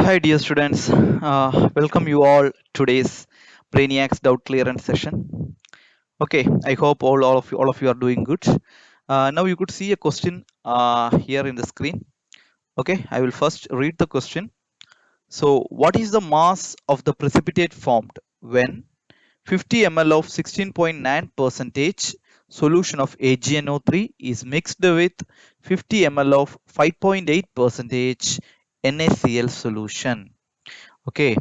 Hi dear students, welcome you all today's Brainiacs doubt clearance session. Okay, I hope all of you are doing good. Now you could see a question here in the screen. Okay, I will first read the question. So, what is the mass of the precipitate formed when 50 ml of 16.9 percentage solution of AgNO3 is mixed with 50 ml of 5.8 percentage NaCl solution? Okay,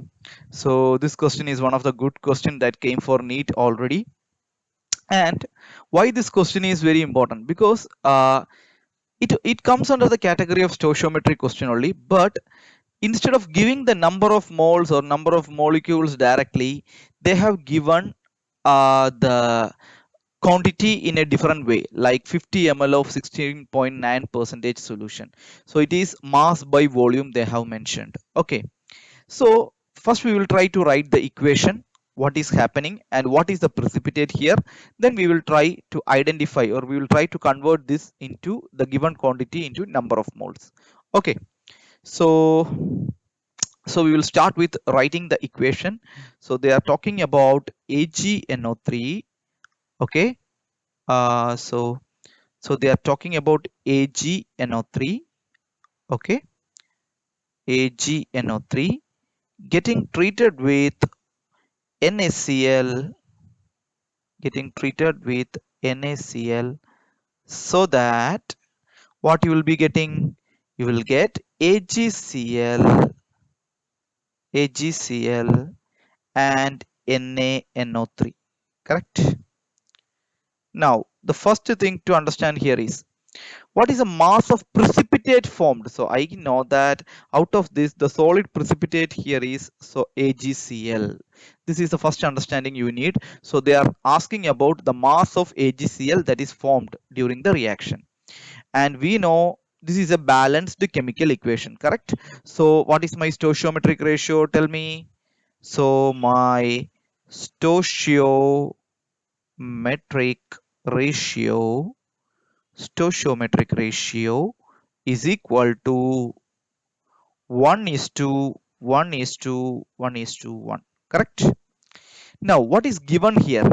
so this question is one of the good question that came for Neet already. And why this question is very important? Because it comes under the category of stoichiometry question only, but instead of giving the number of moles or number of molecules directly, they have given the quantity in a different way, like 50 ml of 16.9 percentage solution. So it is mass by volume they have mentioned. Okay, so first we will try to write the equation, what is happening and what is the precipitate here. Then we will try to identify, or we will try to convert this into the given quantity into number of moles. Okay, so we will start with writing the equation. So they are talking about AgNO3. Okay, so they are talking about AgNO3. Okay, AgNO3 getting treated with NaCl, so that what you will be getting, you will get AgCl and NaNO3, correct? Now the first thing to understand here is, what is the mass of precipitate formed? So I know that out of this the solid precipitate here is so AgCl. This is the first understanding you need. So they are asking about the mass of AgCl that is formed during the reaction, and we know this is a balanced chemical equation, correct? So what is my stoichiometric ratio, tell me? So my stoichiometric ratio stoichiometric ratio is equal to 1 is to 1 is to 1 is to 1, correct? Now what is given here?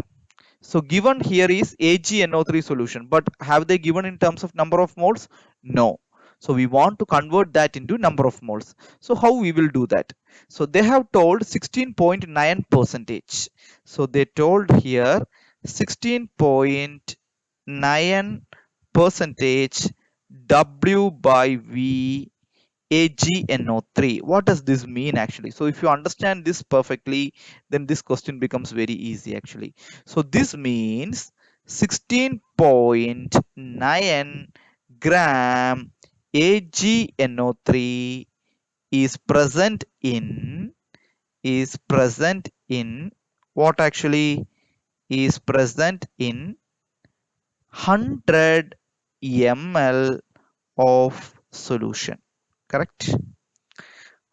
So given here is AgNO3 solution, but have they given in terms of number of moles? No. So we want to convert that into number of moles. So how we will do that? So they have told 16.9 percentage. So they told here 16.9 percentage W by V AgNO3. What does this mean actually? So if you understand this perfectly, then this question becomes very easy actually. So this means 16.9 gram AgNO3 is present in what actually is present in 100 ml of solution, correct?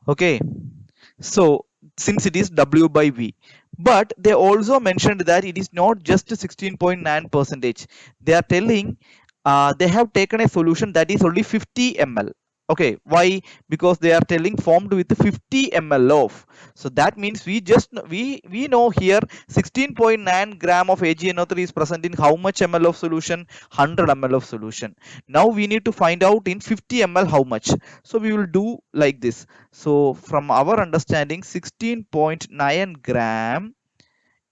Okay, so since it is W by V, but they also mentioned that it is not just 16.9 percentage. They are telling they have taken a solution that is only 50 ml. Okay, why? Because they are telling formed with 50 ml of. So that means we know here 16.9 gram of AgNO3 is present in how much ml of solution? 100 ml of solution. Now we need to find out in 50 ml how much. So we will do like this. So from our understanding, 16.9 gram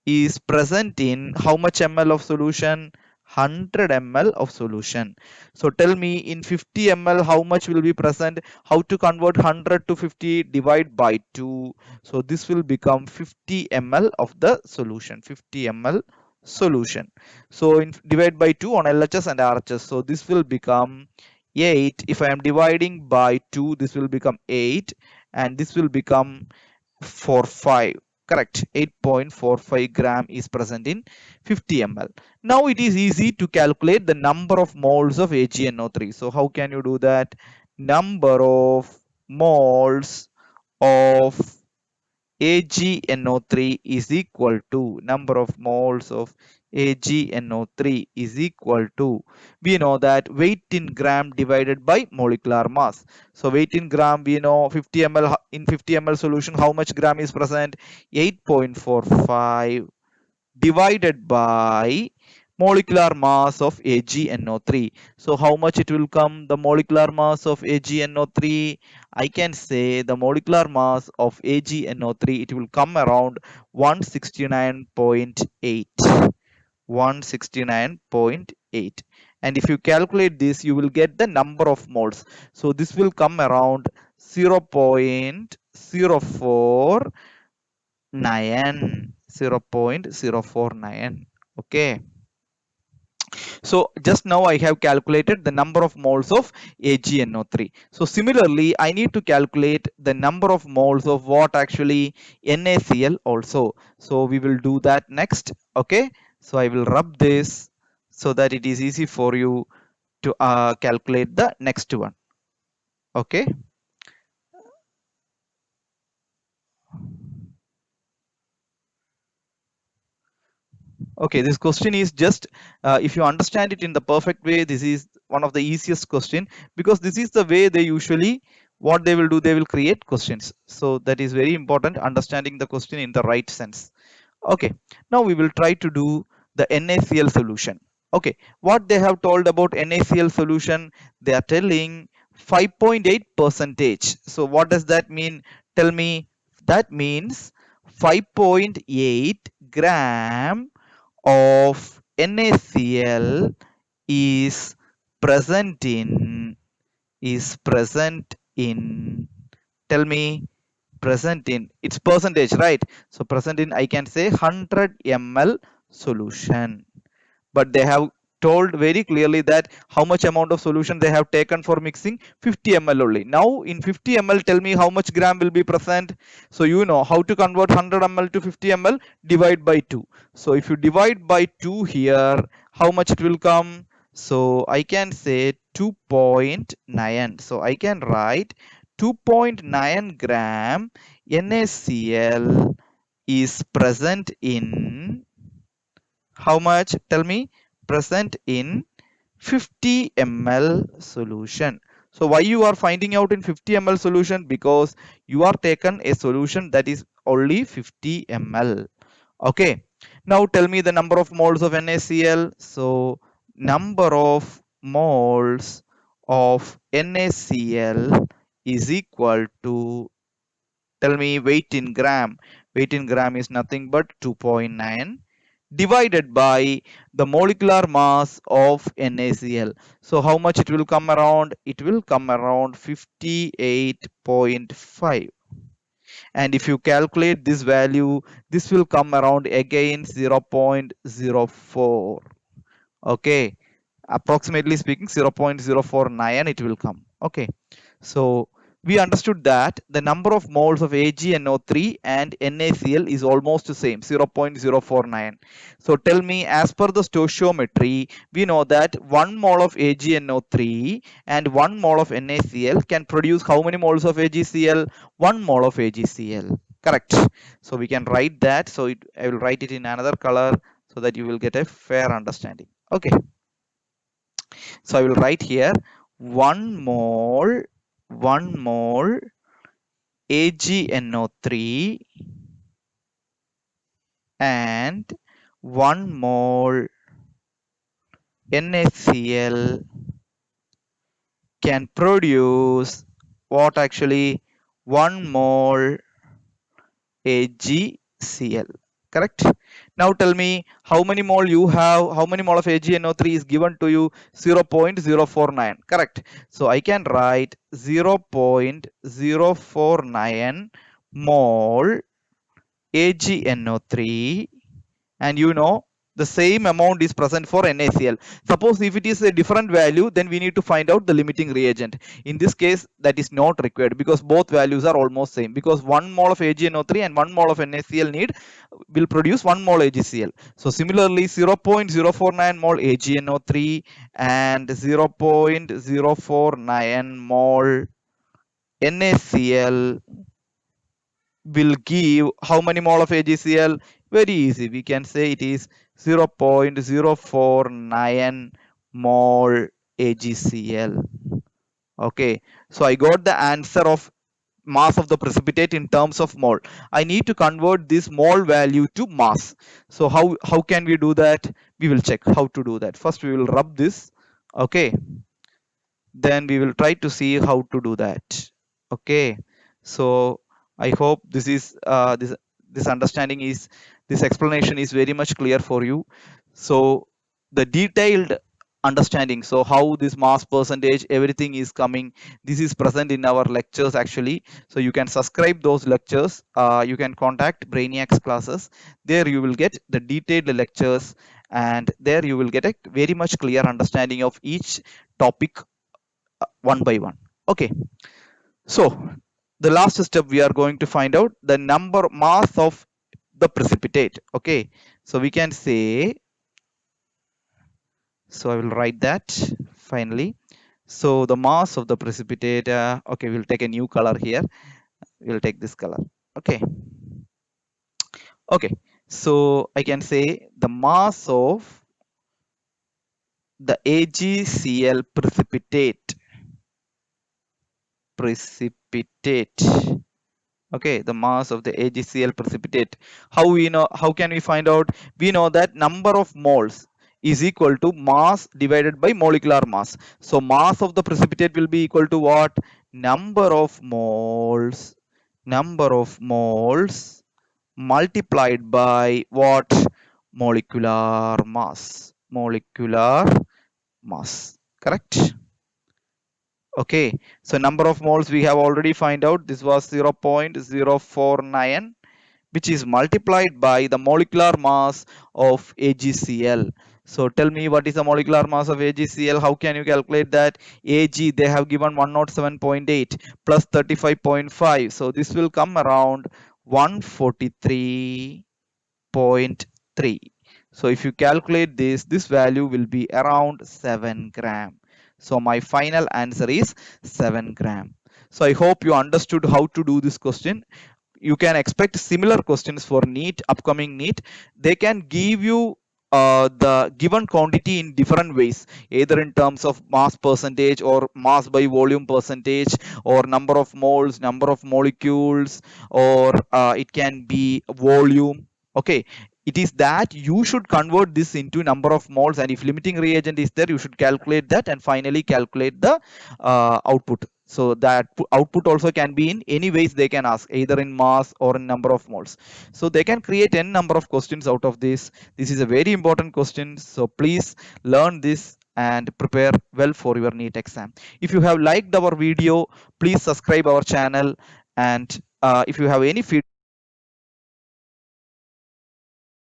is present in how much ml of solution? 100 ml of solution. So tell me, in 50 ml how much will be present? How to convert 100 to 50? Divide by 2. So this will become 50 ml of the solution. 50 ml solution. So in divide by 2 on LHS and RHS. So this will become 8. If I am dividing by 2, this will become 8, and this will become 45, correct? 8.45 gram is present in 50 ml. Now it is easy to calculate the number of moles of AgNO3. So how can you do that? Number of moles of AgNO3 is equal to number of moles of AgNO3 is equal to, we know that weight in gram divided by molecular mass. So weight in gram, we know 50 ml, in 50 ml solution, how much gram is present? 8.45 divided by molecular mass of AgNO3. So how much it will come, the molecular mass of AgNO3? I can say the molecular mass of AgNO3, it will come around 169.8. 169.8. And if you calculate this, you will get the number of moles. So this will come around 0.049. 0.049. Okay. So just now I have calculated the number of moles of AgNO3. So similarly, I need to calculate the number of moles of what actually NaCl also. So we will do that next. Okay. So I will rub this so that it is easy for you to calculate the next one. Okay. Okay, this question is just, if you understand it in the perfect way, this is one of the easiest question, because this is the way they usually, what they will do, they will create questions. So that is very important, understanding the question in the right sense. Okay, now we will try to do the NaCl solution. Okay, what they have told about NaCl solution, they are telling 5.8 percentage. So what does that mean? Tell me. That means 5.8 gram of NaCl is present in, present in, tell me, present in, it's percentage, right? So present in, I can say 100 ml solution, but they have told very clearly that how much amount of solution they have taken for mixing, 50 ml only. Now in 50 ml, tell me how much gram will be present. So you know how to convert 100 ml to 50 ml, divide by 2. So if you divide by 2 here, how much it will come? So I can say 2.9. So I can write 2.9 gram NaCl is present in, how much? Tell me. Present in 50 ml solution. So why you are finding out in 50 ml solution? Because you are taken a solution that is only 50 ml. Okay. Now tell me the number of moles of NaCl. So number of moles of NaCl is equal to, tell me, weight in gram. Weight in gram is nothing but 2.9 divided by the molecular mass of NaCl. So how much it will come around? It will come around 58.5. And if you calculate this value, this will come around again 0.04. Okay. Approximately speaking, 0.049 it will come. Okay. So we understood that the number of moles of AgNO3 and NaCl is almost the same, 0.049. So tell me, as per the stoichiometry, we know that 1 mole of AgNO3 and 1 mole of NaCl can produce how many moles of AgCl? 1 mole of AgCl. Correct. So we can write that. So I will write it in another color so that you will get a fair understanding. Okay. So I will write here 1 mole AgNO3 and 1 mole NaCl can produce what actually? 1 mole AgCl. Correct. Now tell me how many mole you have, how many mole of AgNO3 is given to you? 0.049. Correct. So I can write 0.049 mole AgNO3, and you know the same amount is present for NaCl. Suppose if it is a different value, then we need to find out the limiting reagent. In this case, that is not required because both values are almost same, because 1 mole of AgNO3 and 1 mole of NaCl will produce 1 mole AgCl. So similarly, 0.049 mole AgNO3 and 0.049 mole NaCl will give how many mole of AgCl? Very easy. We can say it is 0.049 mole AgCl. Okay, so I got the answer of mass of the precipitate in terms of mole. I need to convert this mole value to mass. So how can we do that? We will check how to do that. First we will rub this. Okay, then we will try to see how to do that. Okay, so I hope this understanding is, this explanation is very much clear for you. So the detailed understanding, so how this mass percentage everything is coming, this is present in our lectures actually. So you can subscribe those lectures, you can contact Brainiacs Classes. There you will get the detailed lectures, and there you will get a very much clear understanding of each topic one by one. Okay, so the last step we are going to find out the number mass of the precipitate. Okay, so we can say, so I will write that finally. So the mass of the precipitate, okay, we'll take a new color here. We'll take this color. Okay, okay, so I can say the mass of the AgCl precipitate. Okay, the mass of the AgCl precipitate. How can we find out? We know that number of moles is equal to mass divided by molecular mass. So mass of the precipitate will be equal to what? Number of moles multiplied by what? Molecular mass. Correct? Okay, so number of moles we have already find out. This was 0.049, which is multiplied by the molecular mass of AgCl. So tell me, what is the molecular mass of AgCl? How can you calculate that? Ag, they have given 107.8 plus 35.5. So this will come around 143.3. So if you calculate this value will be around 7 gram. So my final answer is 7 gram. So I hope you understood how to do this question. You can expect similar questions for Neet, upcoming Neet. They can give you the given quantity in different ways, either in terms of mass percentage or mass by volume percentage, or number of moles, number of molecules, or it can be volume. Okay, it is that you should convert this into number of moles, and if limiting reagent is there, you should calculate that and finally calculate the output. So that output also can be in any ways they can ask, either in mass or in number of moles. So they can create n number of questions out of this. This is a very important question. So please learn this and prepare well for your NEET exam. If you have liked our video, please subscribe our channel, and if you have any feedback,